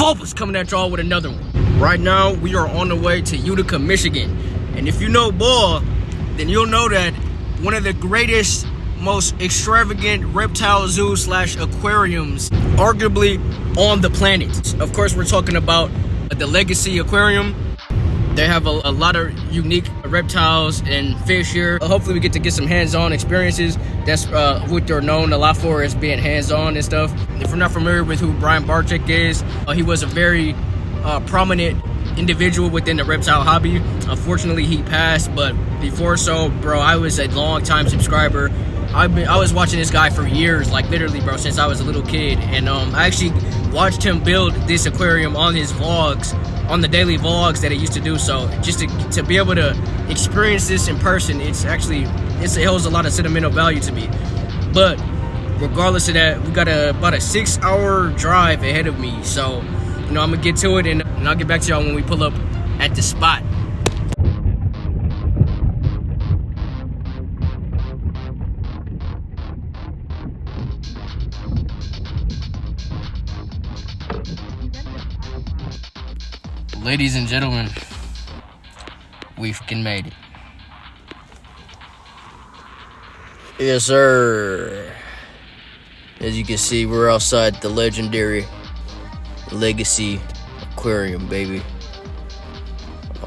Volpus coming at y'all with another one. Right now, we are on the way to Utica, Michigan. And if you know ball, then you'll know that one of the greatest, most extravagant reptile zoo / aquariums, arguably on the planet. Of course, we're talking about the LegaSea Aquarium. They have a lot of unique reptiles and fish here. Hopefully we get to get some hands-on experiences. That's what they're known a lot for, as being hands-on and stuff. If you're not familiar with who Brian Barczyk is, he was a very prominent individual within the reptile hobby. Unfortunately, he passed, but before so, bro, I was a long-time subscriber. I was watching this guy for years, like literally, bro, since I was a little kid. And I actually watched him build this aquarium on his vlogs, on the daily vlogs that he used to do. So just to be able to experience this in person, it holds a lot of sentimental value to me. But regardless of that, we got about a 6-hour drive ahead of me. So, I'm gonna get to it, and I'll get back to y'all when we pull up at the spot. Ladies and gentlemen, we freaking made it. Yes, sir. As you can see, we're outside the legendary LegaSea Aquarium, baby.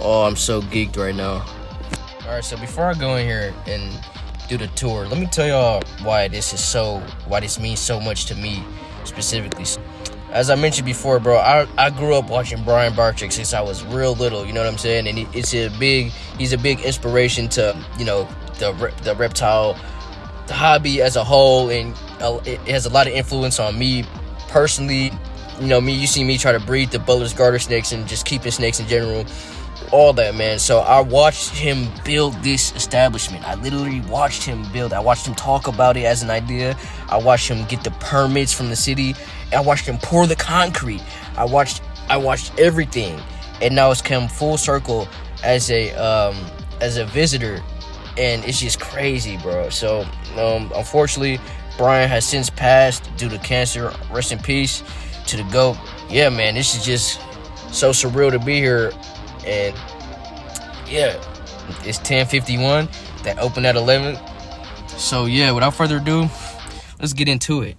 Oh, I'm so geeked right now. Alright, so before I go in here and do the tour, let me tell y'all why this means so much to me specifically. As I mentioned before, bro, I grew up watching Brian Barczyk since I was real little, you know what I'm saying? And he's a big inspiration to, the reptile hobby as a whole, and it has a lot of influence on me personally. You see me try to breed the Butler's garter snakes and just keeping snakes in general, all that, man. So I watched him build this establishment. I literally watched him build. I watched him talk about it as an idea. I watched him get the permits from the city. I watched him pour the concrete. I watched everything, and now it's come full circle as a visitor, and it's just crazy, bro. So unfortunately, Brian has since passed due to cancer. Rest in peace to the GOAT. Yeah, man, this is just so surreal to be here. And yeah, it's 10:51. That opened at 11. So yeah, without further ado, let's get into it.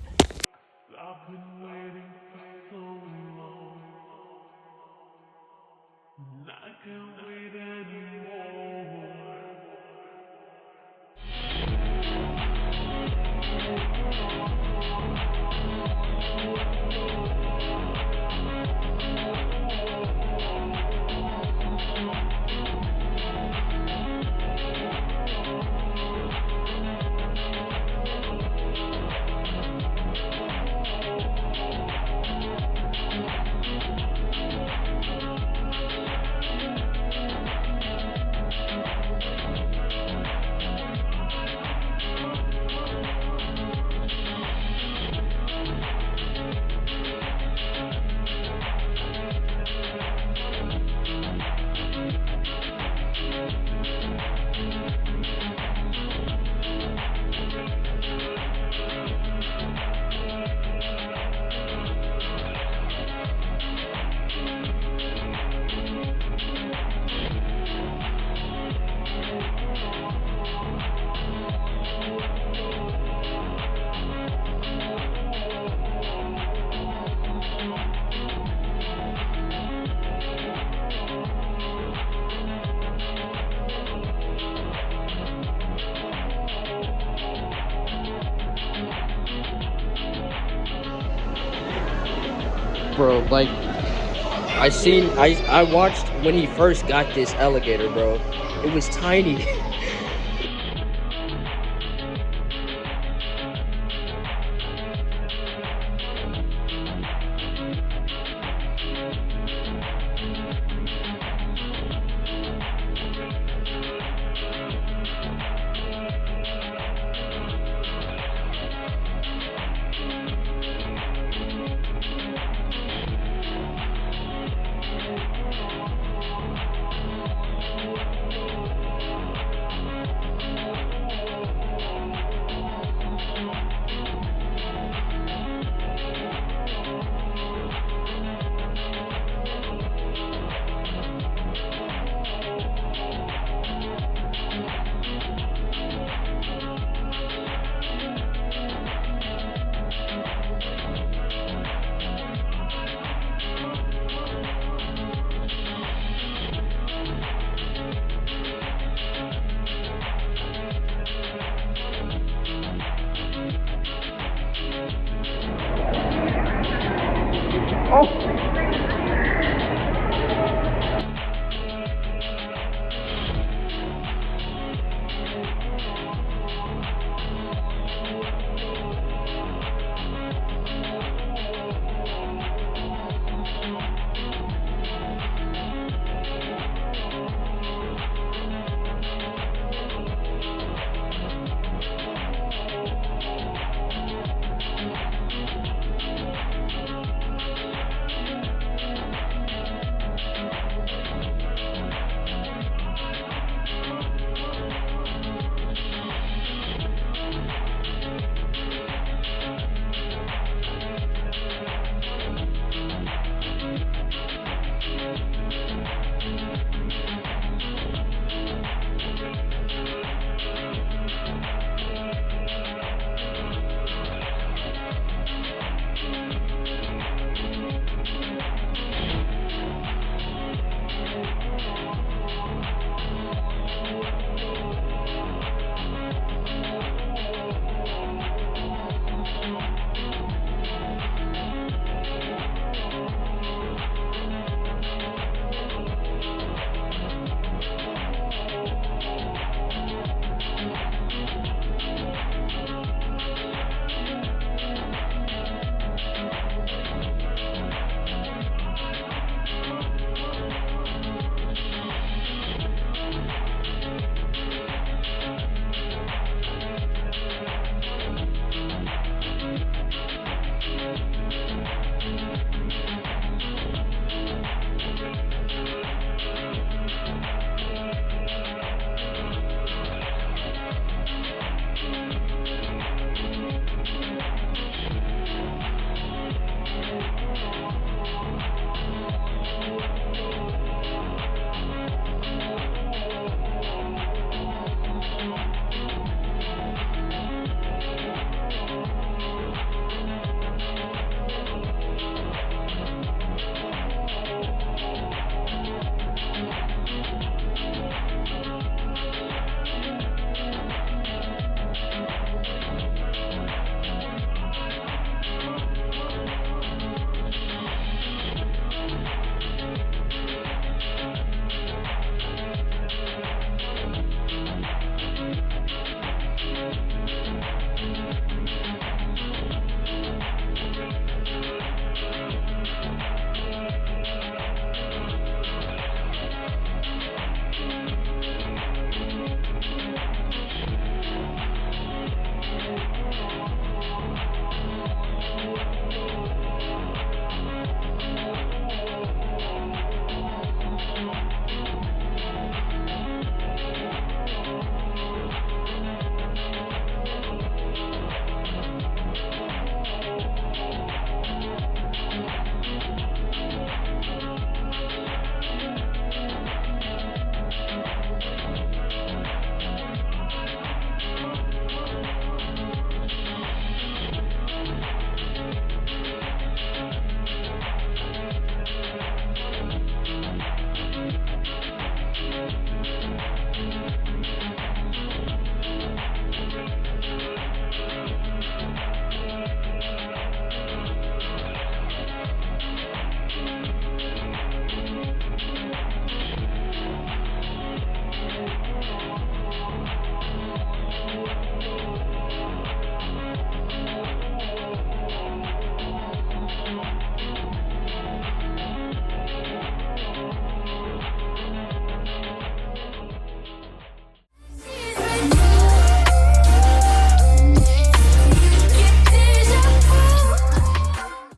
Bro, like, I watched when he first got this alligator, bro. It was tiny. Oh.